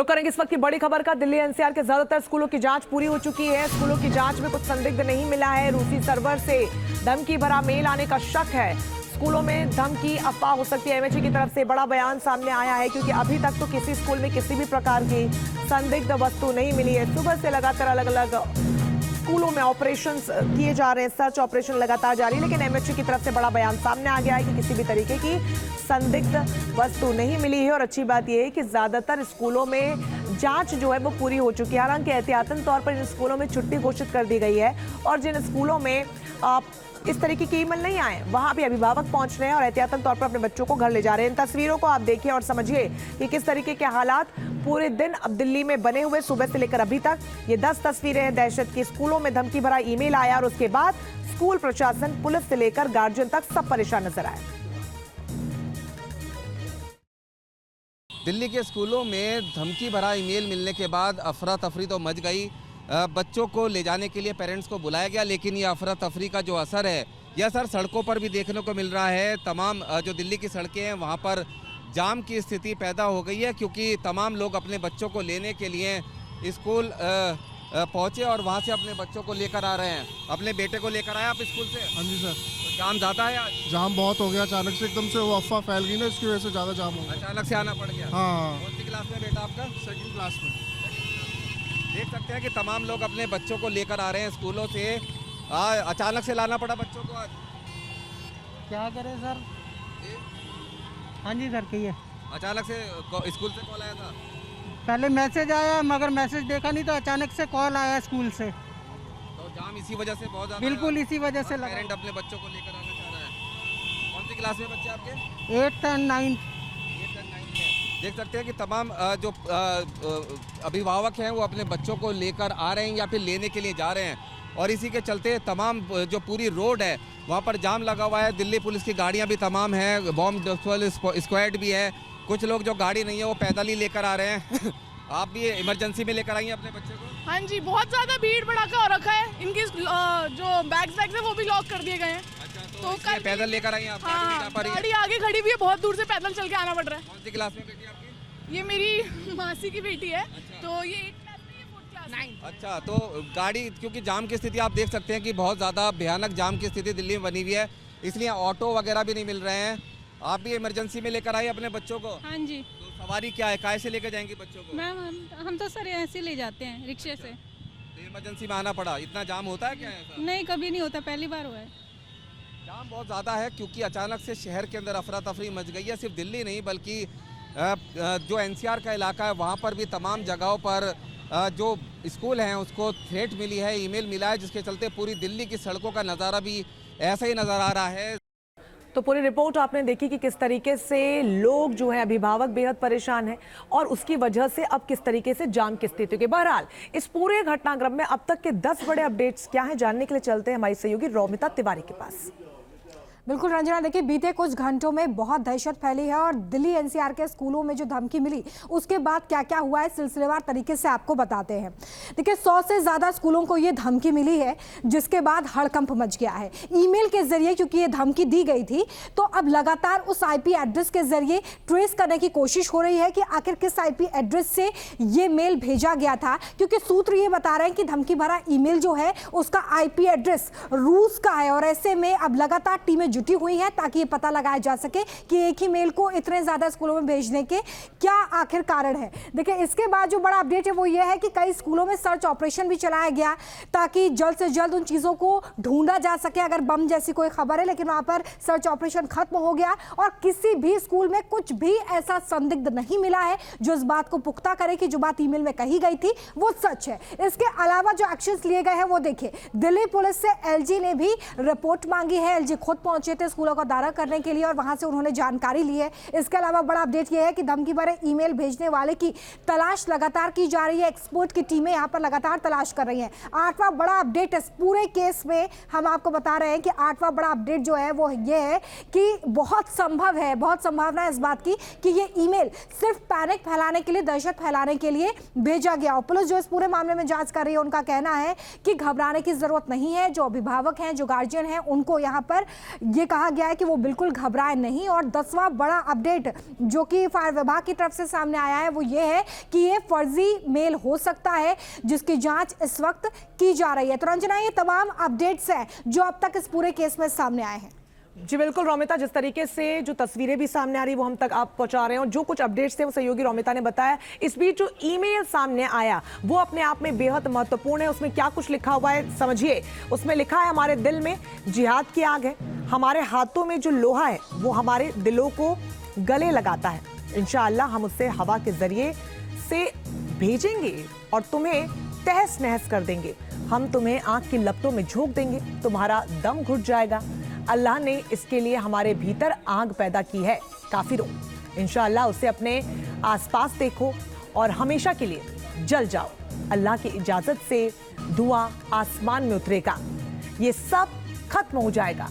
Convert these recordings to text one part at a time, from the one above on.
रुक करेंगे इस वक्त की बड़ी खबर का। दिल्ली एनसीआर के ज्यादातर स्कूलों की जांच पूरी हो चुकी है। स्कूलों की जांच में कुछ संदिग्ध नहीं मिला है। रूसी सर्वर से धमकी भरा मेल आने का शक है। स्कूलों में धमकी अफवाह हो सकती है। एमएचए की तरफ से बड़ा बयान सामने आया है, क्योंकि अभी तक तो किसी स्कूल में किसी भी प्रकार की संदिग्ध वस्तु नहीं मिली है। सुबह से लगातार अलग अलग स्कूलों में ऑपरेशंस किए जा रहे हैं, सर्च ऑपरेशन लगातार जारी है, लेकिन एमएचए की तरफ से बड़ा बयान सामने आ गया है कि किसी भी तरीके की संदिग्ध वस्तु नहीं मिली है। और अच्छी बात यह है कि ज्यादातर स्कूलों में जांच जो है वो पूरी हो चुकी है। हालांकि एहतियातन तौर पर इन स्कूलों में छुट्टी घोषित कर दी गई है, और जिन स्कूलों में इस तरीके के ईमेल नहीं आए वहां भी अभिभावक पहुंच रहे हैं और एहतियातन तौर पर अपने बच्चों को घर ले जा रहे हैं। इन तस्वीरों को आप देखिए और समझिए कि किस तरीके के हालात पूरे दिन अब दिल्ली में बने हुए, सुबह से लेकर अभी तक। ये 10 तस्वीरें हैं दहशत की। स्कूलों में धमकी भरा ईमेल आया और उसके बाद स्कूल प्रशासन, पुलिस से लेकर गार्जियन तक सब परेशान नजर आए। दिल्ली के स्कूलों में धमकी भरा ईमेल मिलने के बाद अफरा तफरी तो मच गई। बच्चों को ले जाने के लिए पेरेंट्स को बुलाया गया, लेकिन ये अफरा तफरी का जो असर है, यह असर सड़कों पर भी देखने को मिल रहा है। तमाम जो दिल्ली की सड़कें हैं वहाँ पर जाम की स्थिति पैदा हो गई है, क्योंकि तमाम लोग अपने बच्चों को लेने के लिए स्कूल पहुँचे और वहाँ से अपने बच्चों को लेकर आ रहे हैं। अपने बेटे को लेकर आए आप स्कूल से? हाँ जी सर। तो जाम ज़्यादा है आज? जाम बहुत हो गया, अचानक से एकदम से वो अफवाह फैल गई ना, इसकी वजह से ज़्यादा जाम हो गया। अचानक से आना पड़ गया। हाँ। कौन सी क्लास में बेटा आपका? सेकंड क्लास में। देख सकते हैं कि तमाम लोग अपने बच्चों को लेकर आ रहे हैं स्कूलों से। अचानक से लाना पड़ा बच्चों को आज। क्या करें सर? हाँ जी सर, कहिए। अचानक से स्कूल से कॉल आया था? पहले मैसेज आया, मगर मैसेज देखा नहीं तो अचानक से कॉल आया स्कूल से। तो जाम इसी वजह से बहुत ज़्यादा? बिल्कुल इसी वजह से लगा। पेरेंट अपने बच्चों को लेकर आना चाह रहा है। कौन सी क्लास में बच्चे आपके? 8th and 9th। देख सकते हैं कि तमाम जो अभिभावक हैं वो अपने बच्चों को लेकर आ रहे हैं या फिर लेने के लिए जा रहे हैं, और इसी के चलते तमाम जो पूरी रोड है वहाँ पर जाम लगा हुआ है। दिल्ली पुलिस की गाड़ियाँ भी तमाम हैं, बॉम्ब स्क्वाड भी है। कुछ लोग जो गाड़ी नहीं है वो पैदल ही लेकर आ रहे हैं। आप भी इमरजेंसी में लेकर आई हैं अपने बच्चे को? हाँ जी, बहुत ज़्यादा भीड़ भड़ाका हो रखा है। इनकी जो बैग्स है वो भी लॉक कर दिए गए हैं। अच्छा, तो कल पैदल लेकर आई हैं आप? हाँ, गाड़ी आगे खड़ी हुई है, बहुत दूर से पैदल चल के आना पड़ रहा है। कौन सी क्लास में बेटी आपकी? ये मेरी मासी की बेटी है। अच्छा। तो ये 8th क्लास में, ये 4th क्लास में। अच्छा, तो गाड़ी, क्योंकि जाम की स्थिति आप देख सकते हैं कि बहुत ज़्यादा भयानक जाम की स्थिति दिल्ली में बनी हुई है, इसलिए ऑटो वगैरह भी नहीं मिल रहे हैं। आप भी इमरजेंसी में लेकर आए अपने बच्चों को? हाँ जी। तो सवारी क्या है, काय से लेकर जाएंगी बच्चों को? मैम हम तो सर ऐसे ले जाते हैं, रिक्शे से। तो इमरजेंसी में आना पड़ा। इतना जाम होता है क्या ऐसा? नहीं, कभी नहीं होता, पहली बार हुआ है। जाम बहुत ज़्यादा है क्योंकि अचानक से शहर के अंदर अफरा तफरी मच गई है। सिर्फ दिल्ली नहीं बल्कि जो एनसीआर का इलाका है वहाँ पर भी तमाम जगहों पर जो स्कूल हैं उसको थ्रेट मिली है, ईमेल मिला है, जिसके चलते पूरी दिल्ली की सड़कों का नज़ारा भी ऐसा ही नज़र आ रहा है। तो पूरी रिपोर्ट आपने देखी कि किस तरीके से लोग जो है, अभिभावक बेहद परेशान हैं, और उसकी वजह से अब किस तरीके से जाम की स्थिति के। बहरहाल इस पूरे घटनाक्रम में अब तक के 10 बड़े अपडेट्स क्या हैं, जानने के लिए चलते हैं हमारी सहयोगी रोमिता तिवारी के पास। बिल्कुल रंजना, देखिए बीते कुछ घंटों में बहुत दहशत फैली है, और दिल्ली एनसीआर के स्कूलों में जो धमकी मिली उसके बाद क्या क्या हुआ है सिलसिलेवार तरीके से आपको बताते हैं। देखिए 100 से ज़्यादा स्कूलों को ये धमकी मिली है, जिसके बाद हड़कंप मच गया है। ईमेल के जरिए क्योंकि ये धमकी दी गई थी, तो अब लगातार उस आईपी एड्रेस के जरिए ट्रेस करने की कोशिश हो रही है कि आखिर किस आईपी एड्रेस से ये मेल भेजा गया था, क्योंकि सूत्र ये बता रहे हैं कि धमकी भरा ईमेल जो है उसका आईपी एड्रेस रूस का है। और ऐसे में अब लगातार टीमें जुटी हुई है ताकि ये पता लगाया जा सके कि एक ही मेल को इतने ज्यादा स्कूलों में भेजने के क्या आखिर कारण है। देखिए इसके बाद जो बड़ा अपडेट है वो ये है कि कई स्कूलों में सर्च ऑपरेशन भी चलाया गया ताकि जल्द से जल्द उन चीजों को ढूंढा जा सके अगर बम जैसी कोई खबर है, लेकिन वहां पर सर्च ऑपरेशन खत्म हो गया और किसी भी स्कूल में कुछ भी ऐसा संदिग्ध नहीं मिला है जो इस बात को पुख्ता करे कि जो बात ईमेल में कही गई थी वो सच है। इसके अलावा जो एक्शंस लिए गए हैं वो देखिए, दिल्ली पुलिस से एलजी ने भी रिपोर्ट मांगी है। एलजी खुद पहुंचे थे स्कूलों का दौरा करने के लिए और वहां से उन्होंने जानकारी ली है। इसके अलावा बड़ा अपडेट यह है कि धमकी भरे ईमेल भेजने वाले की तलाश लगातार की जा रही है। एक्सपर्ट की टीमें यहां पर लगातार तलाश कर रही हैं। 8वां बड़ा अपडेट इस पूरे केस में हम आपको बता रहे हैं कि 8वां बड़ा अपडेट जो है वो ये है कि बहुत संभव है, बहुत संभावना है इस बात की कि ये ईमेल सिर्फ पैनिक फैलाने के लिए, दहशत फैलाने के लिए भेजा गया। और पुलिस जो इस पूरे मामले में जांच कर रही है उनका कहना है कि घबराने की जरूरत नहीं है। जो अभिभावक हैं, जो गार्जियन हैं, उनको यहाँ पर ये कहा गया है कि वो बिल्कुल घबराए नहीं। और 10वां बड़ा अपडेट जो कि फायर विभाग की तरफ से सामने आया है वो ये है कि ये फर्जी मेल हो सकता है, जिसकी जांच इस वक्त की जा रही है। तो रंजना, ये तमाम अपडेट्स हैं जो अब तक इस पूरे केस में सामने आए हैं। जी बिल्कुल रोमिता, जिस तरीके से जो तस्वीरें भी सामने आ रही वो हम तक आप पहुंचा रहे हैं और जो कुछ अपडेट्स थे वो सहयोगी रोमिता ने बताया। इस बीच जो ईमेल सामने आया वो अपने आप में बेहद महत्वपूर्ण है। उसमें क्या कुछ लिखा हुआ है समझिए। उसमें लिखा है, हमारे दिल में जिहाद की आग है, हमारे हाथों में जो लोहा है वो हमारे दिलों को गले लगाता है। इंशाअल्लाह हम उससे हवा के जरिए से भेजेंगे और तुम्हें तहस नहस कर देंगे। हम तुम्हें आंख की लपटों में झोंक देंगे, तुम्हारा दम घुट जाएगा। अल्लाह ने इसके लिए हमारे भीतर आग पैदा की है काफिरों। इंशाअल्लाह उसे अपने आसपास देखो और हमेशा के लिए जल जाओ। अल्लाह की इजाजत से धुआं आसमान में उतरेगा, ये सब खत्म हो जाएगा।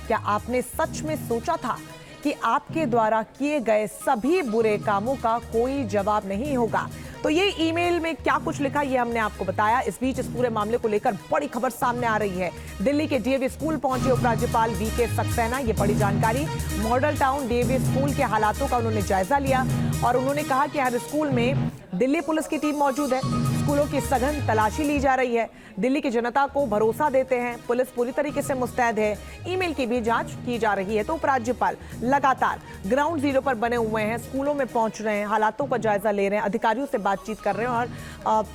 क्या आपने सच में सोचा था कि आपके द्वारा किए गए सभी बुरे कामों का कोई जवाब नहीं होगा? तो ये ईमेल में क्या कुछ लिखा ये हमने आपको बताया। इस बीच इस पूरे मामले को लेकर बड़ी खबर सामने आ रही है। दिल्ली के डीएवी स्कूल पहुंचे उपराज्यपाल वीके सक्सेना। ये बड़ी जानकारी, मॉडल टाउन डीएवी स्कूल के हालातों का उन्होंने जायजा लिया और उन्होंने कहा कि हर स्कूल में दिल्ली पुलिस की टीम मौजूद है, स्कूलों की सघन तलाशी ली जा रही है। दिल्ली की जनता को भरोसा देते हैं, पुलिस पूरी तरीके से मुस्तैद है। ईमेल की भी जांच की जा रही है। तो उपराज्यपाल लगातार ग्राउंड जीरो पर बने हुए हैं, स्कूलों में पहुंच रहे हैं, हालातों का जायजा ले रहे हैं, अधिकारियों से बातचीत कर रहे हैं और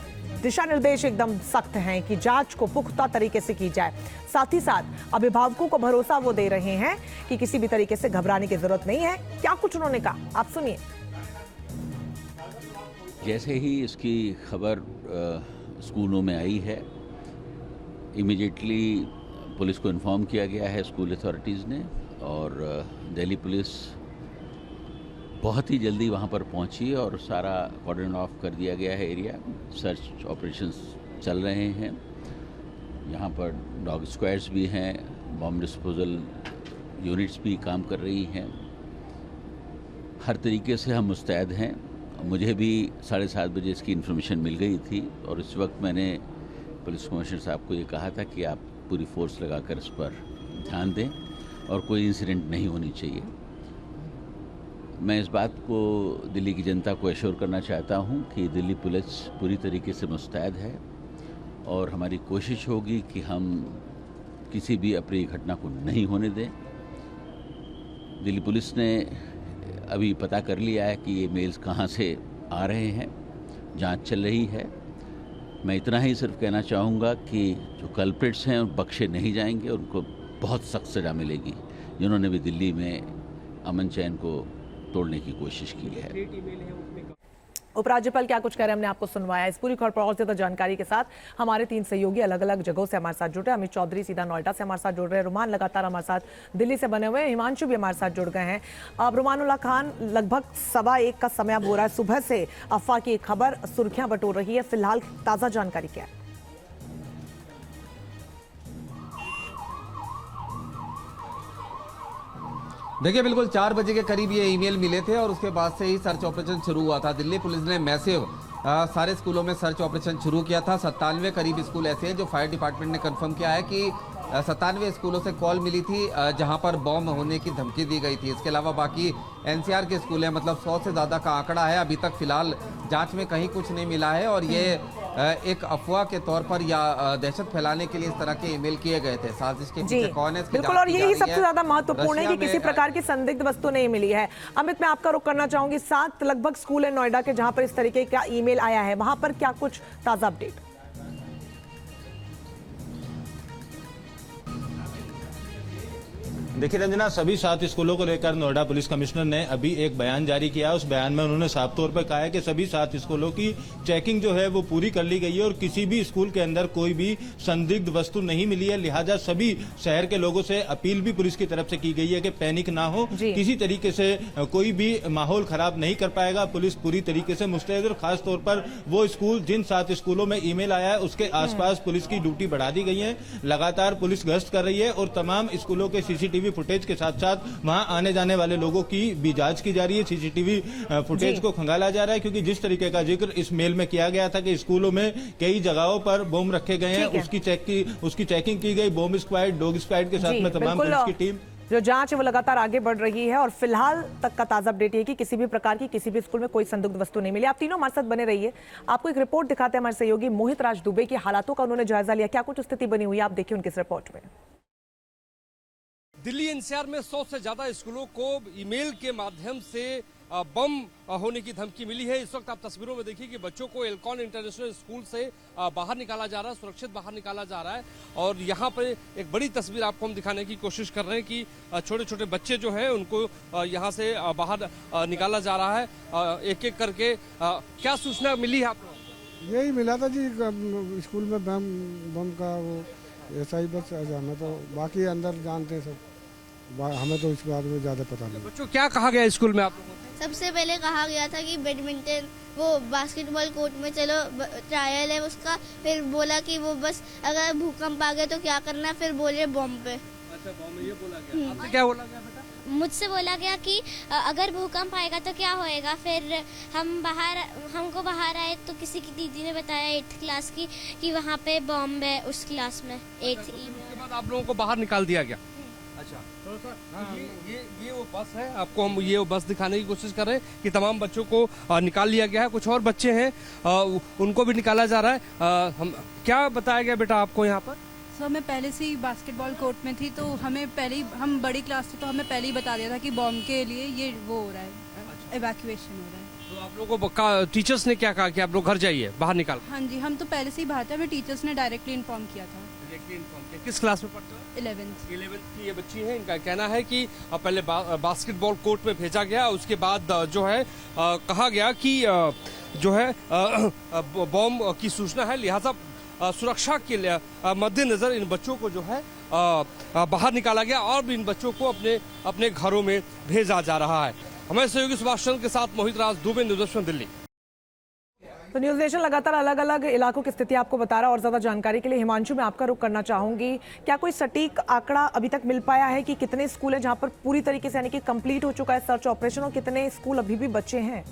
दिशा निर्देश एकदम सख्त हैं कि जांच को पुख्ता तरीके से की जाए। साथ ही साथ अभिभावकों को भरोसा वो दे रहे हैं कि किसी भी तरीके से घबराने की जरूरत नहीं है। क्या कुछ उन्होंने कहा, आप सुनिए। जैसे ही इसकी खबर स्कूलों में आई है, इमीडिएटली पुलिस को इन्फॉर्म किया गया है स्कूल अथॉरिटीज़ ने, और दिल्ली पुलिस बहुत ही जल्दी वहाँ पर पहुँची और सारा कॉर्डन ऑफ कर दिया गया है एरिया। सर्च ऑपरेशंस चल रहे हैं, यहाँ पर डॉग स्क्वाड्स भी हैं, बॉम्ब डिस्पोजल यूनिट्स भी काम कर रही हैं। हर तरीके से हम मुस्तैद हैं। मुझे भी 7:30 बजे इसकी इन्फॉर्मेशन मिल गई थी और इस वक्त मैंने पुलिस कमिश्नर साहब को ये कहा था कि आप पूरी फोर्स लगाकर इस पर ध्यान दें और कोई इंसिडेंट नहीं होनी चाहिए। मैं इस बात को दिल्ली की जनता को एश्योर करना चाहता हूं कि दिल्ली पुलिस पूरी तरीके से मुस्तैद है और हमारी कोशिश होगी कि हम किसी भी अप्रिय घटना को नहीं होने दें। दिल्ली पुलिस ने अभी पता कर लिया है कि ये मेल्स कहां से आ रहे हैं, जांच चल रही है। मैं इतना ही सिर्फ कहना चाहूँगा कि जो कल्प्रिट्स हैं बख्शे नहीं जाएंगे, उनको बहुत सख्त सज़ा मिलेगी जिन्होंने भी दिल्ली में अमन चैन को तोड़ने की कोशिश की है। उपराज्यपाल क्या कुछ कह रहे हैं हमने आपको सुनवाया। इस पूरी खबर पर और ज्यादा जानकारी के साथ हमारे 3 सहयोगी अलग अलग जगहों से हमारे साथ जुड़ रहे हैं। अमित चौधरी सीधा नोएडा से हमारे साथ जुड़ रहे हैं, रुमान लगातार हमारे साथ दिल्ली से बने हुए हैं, हिमांशु भी हमारे साथ जुड़ गए हैं। अब रुमानुल्लाह खान, लगभग 1:15 का समय अब हो रहा है, सुबह से अफवाह की खबर सुर्खियां बटोर रही है। फिलहाल ताजा जानकारी क्या है? देखिए, बिल्कुल 4 बजे के करीब ये ईमेल मिले थे और उसके बाद से ही सर्च ऑपरेशन शुरू हुआ था। दिल्ली पुलिस ने मैसिव सारे स्कूलों में सर्च ऑपरेशन शुरू किया था। 97 करीब स्कूल ऐसे हैं जो फायर डिपार्टमेंट ने कंफर्म किया है कि 97 स्कूलों से कॉल मिली थी जहां पर बॉम्ब होने की धमकी दी गई थी। इसके अलावा बाकी एनसीआर के स्कूल हैं, मतलब 100 से ज़्यादा का आंकड़ा है। अभी तक फिलहाल जांच में कहीं कुछ नहीं मिला है और ये एक अफवाह के तौर पर या दहशत फैलाने के लिए इस तरह के ईमेल किए गए थे। साजिश के पीछे कौन है, बिल्कुल, और यही सबसे ज्यादा महत्वपूर्ण है कि किसी प्रकार की संदिग्ध वस्तु नहीं मिली है। अमित, मैं आपका रुख करना चाहूंगी। 7 लगभग स्कूल है नोएडा के जहां पर इस तरीके का ईमेल आया है, वहां पर क्या कुछ ताजा अपडेट? देखिए रंजना, सभी 7 स्कूलों को लेकर नोएडा पुलिस कमिश्नर ने अभी एक बयान जारी किया। उस बयान में उन्होंने साफ तौर पर कहा है कि सभी 7 स्कूलों की चेकिंग जो है वो पूरी कर ली गई है और किसी भी स्कूल के अंदर कोई भी संदिग्ध वस्तु नहीं मिली है। लिहाजा सभी शहर के लोगों से अपील भी पुलिस की तरफ से की गई है कि पैनिक ना हो, किसी तरीके से कोई भी माहौल खराब नहीं कर पाएगा। पुलिस पूरी तरीके से मुस्तैद और खास तौर पर वो स्कूल जिन 7 स्कूलों में ईमेल आया है उसके आसपास पुलिस की ड्यूटी बढ़ा दी गई है। लगातार पुलिस गश्त कर रही है और तमाम स्कूलों के सीसीटीवी फुटेज के साथ साथ वहां आने जाने वाले लोगों की भी जांच की जा रही है। सीसीटीवी फुटेज को खंगाला जा रहा है क्योंकि जिस तरीके का जिक्र इस मेल में किया गया था कि स्कूलों में कई जगहों पर बम रखे गए हैं, उसकी चेकिंग की गई। बॉम्ब स्क्वाड, डॉग स्क्वाड के साथ में तमाम पुलिस की टीम जो जांच है वो लगातार आगे बढ़ रही है और फिलहाल तक का ताजा अपडेट ये कि किसी भी प्रकार की किसी भी स्कूल में कोई संदिग्ध वस्तु नहीं मिली। आप तीनों हमारे साथ बने रहिए, आपको एक रिपोर्ट दिखाते हैं। हमारे सहयोगी मोहित राज दुबे की हालातों का उन्होंने जायजा लिया, क्या कुछ स्थिति बनी हुई है, आप देखिए उनकी इस रिपोर्ट में। दिल्ली एनसीआर में 100 से ज्यादा स्कूलों को ईमेल के माध्यम से बम होने की धमकी मिली है। इस वक्त आप तस्वीरों में देखिए कि बच्चों को एल्कॉन इंटरनेशनल स्कूल से बाहर निकाला जा रहा है, सुरक्षित बाहर निकाला जा रहा है। और यहाँ पे एक बड़ी तस्वीर आपको हम दिखाने की कोशिश कर रहे हैं कि छोटे छोटे बच्चे जो हैं उनको यहाँ से बाहर निकाला जा रहा है एक एक करके। क्या सूचना मिली है आप लोगों? यही मिला था जी, स्कूल में बम का वो ऐसा ही बस जाना, तो बाकी अंदर जानते हैं सब, हमें तो इस बारे में ज़्यादा पता नहीं। बच्चों क्या कहा गया स्कूल में आप लोगों को? सबसे पहले कहा गया था कि बैडमिंटन वो बास्केटबॉल कोर्ट में चलो, ट्रायल है उसका। फिर बोला कि वो बस अगर भूकंप आ गया तो क्या करना, फिर बोले बॉम्ब पे। अच्छा, बॉम्ब में ये बोला गया। आपसे क्या बोला गया बेटा? मुझसे बोला गया कि अगर भूकंप आएगा तो क्या होएगा। फिर हमको बाहर आए तो किसी की दीदी ने बताया 8th क्लास की कि वहाँ पे बॉम्ब है उस क्लास में 8th ई में। उसके बाद आप लोगों को बाहर निकाल दिया गया। अच्छा, तो ये वो बस है, आपको हम ये वो बस दिखाने की कोशिश कर रहे हैं कि तमाम बच्चों को निकाल लिया गया है। कुछ और बच्चे हैं उनको भी निकाला जा रहा है। हम क्या बताया गया बेटा आपको यहाँ पर? सर मैं पहले से ही बास्केटबॉल कोर्ट में थी, तो हमें पहले ही, हम बड़ी क्लास थे तो हमें पहले ही बता दिया था कि बॉम्ब के लिए ये वो हो रहा है, इवैक्यूएशन हो रहा है। तो आप लोगों को टीचर्स ने क्या कहा कि आप लोग घर जाइए, बाहर निकाल? हाँ जी, हम तो पहले से ही बाहर थे, हमें टीचर्स ने डायरेक्टली इन्फॉर्म किया था। किस क्लास में पढ़ते हो? 11th की ये बच्ची है। इनका कहना है कि पहले बास्केटबॉल कोर्ट में भेजा गया, उसके बाद जो है कहा गया कि जो है बॉम्ब की सूचना है, लिहाजा सुरक्षा के लिए मद्देनजर इन बच्चों को जो है बाहर निकाला गया और भी इन बच्चों को अपने घरों में भेजा जा रहा है। हमारे सहयोगी सुभाष चंद्र के साथ मोहित राज दुबे, न्यूज़ दिल्ली। तो न्यूज़ नेशन लगातार अलग अलग इलाकों की स्थिति आपको बता रहा है और ज्यादा जानकारी के लिए हिमांशु मैं आपका रुख करना चाहूंगी। क्या कोई सटीक आंकड़ा अभी तक मिल पाया है कि कितने स्कूल हैं जहां पर पूरी तरीके से यानी कि कंप्लीट हो चुका है सर्च ऑपरेशन और कितने स्कूल अभी भी बचे हैं?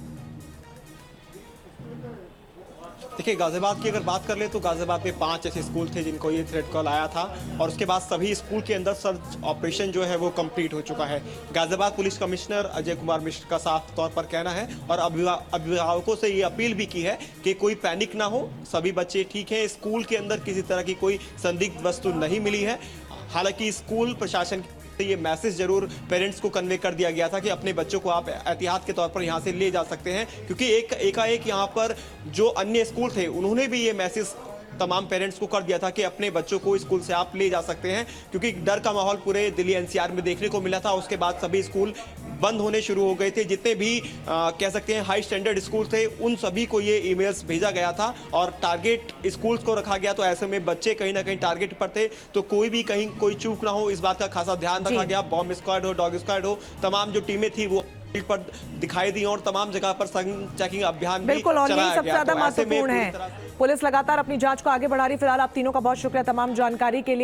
देखिए, गाजियाबाद की अगर बात कर ले तो गाजियाबाद में 5 ऐसे स्कूल थे जिनको ये थ्रेट कॉल आया था और उसके बाद सभी स्कूल के अंदर सर्च ऑपरेशन जो है वो कंप्लीट हो चुका है। गाजियाबाद पुलिस कमिश्नर अजय कुमार मिश्र का साफ तौर पर कहना है और अभिभावकों से ये अपील भी की है कि कोई पैनिक ना हो, सभी बच्चे ठीक हैं, स्कूल के अंदर किसी तरह की कोई संदिग्ध वस्तु नहीं मिली है। हालांकि स्कूल प्रशासन ये मैसेज जरूर पेरेंट्स को कन्वे कर दिया गया था कि अपने बच्चों को आप एहतियात के तौर पर यहाँ से ले जा सकते हैं, क्योंकि एकाएक यहाँ पर जो अन्य स्कूल थे उन्होंने भी ये मैसेज तमाम पेरेंट्स को कर दिया था कि अपने बच्चों को स्कूल से आप ले जा सकते हैं, क्योंकि डर का माहौल पूरे दिल्ली एनसीआर में देखने को मिला था। उसके बाद सभी स्कूल बंद होने शुरू हो गए थे। जितने भी कह सकते हैं हाई स्टैंडर्ड स्कूल थे उन सभी को ये ईमेल्स भेजा गया था और टारगेट स्कूल्स को रखा गया। तो ऐसे में बच्चे कहीं ना कहीं टारगेट पर थे, तो कोई भी कहीं कोई चूक ना हो इस बात का खासा ध्यान रखा गया। बॉम्ब स्क्वाड हो, डॉग स्क्वाड हो, तमाम जो टीमें थी वो पर दिखाई दी और तमाम जगह पर चेकिंग अभियान बिल्कुल, और यही सबसे ज्यादा महत्वपूर्ण है। पुलिस लगातार अपनी जांच को आगे बढ़ा रही। फिलहाल आप तीनों का बहुत शुक्रिया तमाम जानकारी के लिए।